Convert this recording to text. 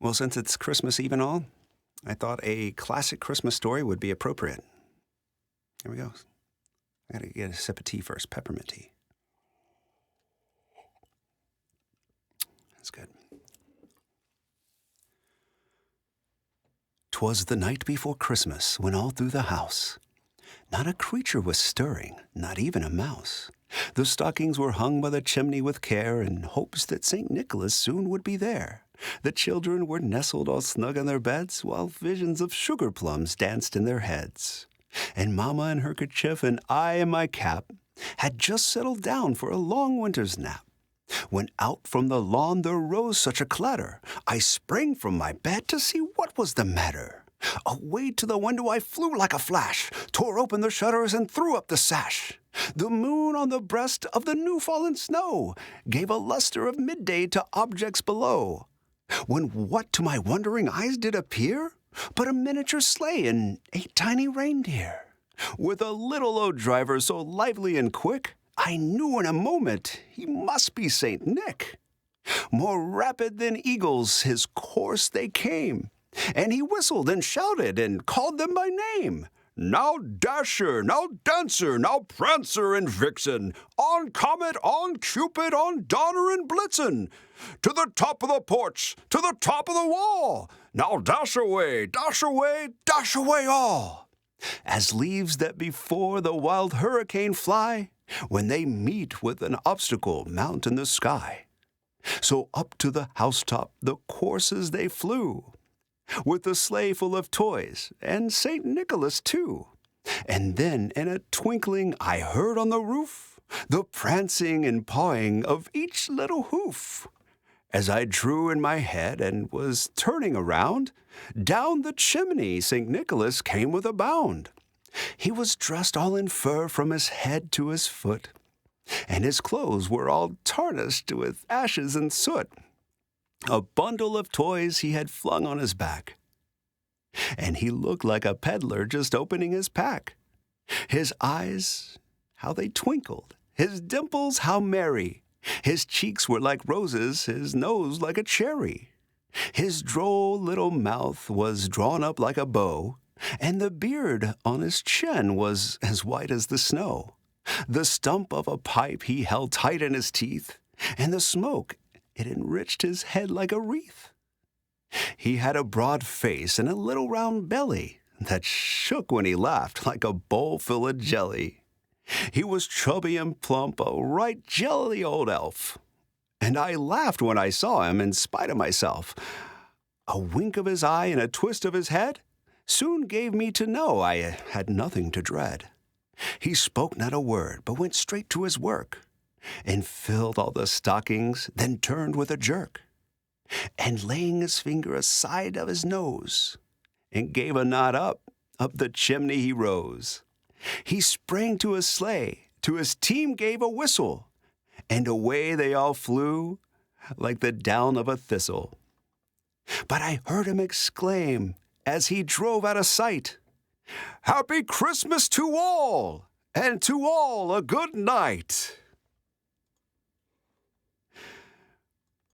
Well, since it's Christmas Eve and all, I thought a classic Christmas story would be appropriate. Here we go. I gotta get a sip of tea first, peppermint tea. That's good. 'Twas the night before Christmas when all through the house not a creature was stirring, not even a mouse. The stockings were hung by the chimney with care in hopes that St. Nicholas soon would be there. The children were nestled all snug in their beds while visions of sugar plums danced in their heads. And Mama in her kerchief and I in my cap had just settled down for a long winter's nap. When out from the lawn there rose such a clatter, I sprang from my bed to see what was the matter. Away to the window I flew like a flash, tore open the shutters and threw up the sash. The moon on the breast of the new-fallen snow gave a luster of midday to objects below. When what to my wondering eyes did appear but a miniature sleigh and 8 tiny reindeer. With a little old driver so lively and quick, I knew in a moment he must be Saint Nick. More rapid than eagles his course they came, and he whistled and shouted and called them by name. Now Dasher, now Dancer, now Prancer and Vixen, on Comet, on Cupid, on Donner and Blitzen, to the top of the porch, to the top of the wall, now dash away, dash away, dash away all. As leaves that before the wild hurricane fly, when they meet with an obstacle mount in the sky. So up to the housetop the coursers they flew, with the sleigh full of toys, and St. Nicholas too. And then in a twinkling I heard on the roof the prancing and pawing of each little hoof. As I drew in my head and was turning around, down the chimney St. Nicholas came with a bound. He was dressed all in fur from his head to his foot, and his clothes were all tarnished with ashes and soot. A bundle of toys he had flung on his back, and he looked like a peddler just opening his pack. His eyes, how they twinkled, his dimples how merry. His cheeks were like roses, his nose like a cherry. His droll little mouth was drawn up like a bow, and the beard on his chin was as white as the snow. The stump of a pipe he held tight in his teeth, and the smoke, it enriched his head like a wreath. He had a broad face and a little round belly that shook when he laughed like a bowl full of jelly. He was chubby and plump, a right jelly old elf, and I laughed when I saw him in spite of myself. A wink of his eye and a twist of his head soon gave me to know I had nothing to dread. He spoke not a word, but went straight to his work, and filled all the stockings, then turned with a jerk, and laying his finger aside of his nose, and gave a nod up the chimney he rose. He sprang to his sleigh, to his team gave a whistle, and away they all flew like the down of a thistle. But I heard him exclaim, as he drove out of sight, Happy Christmas to all, and to all a good night.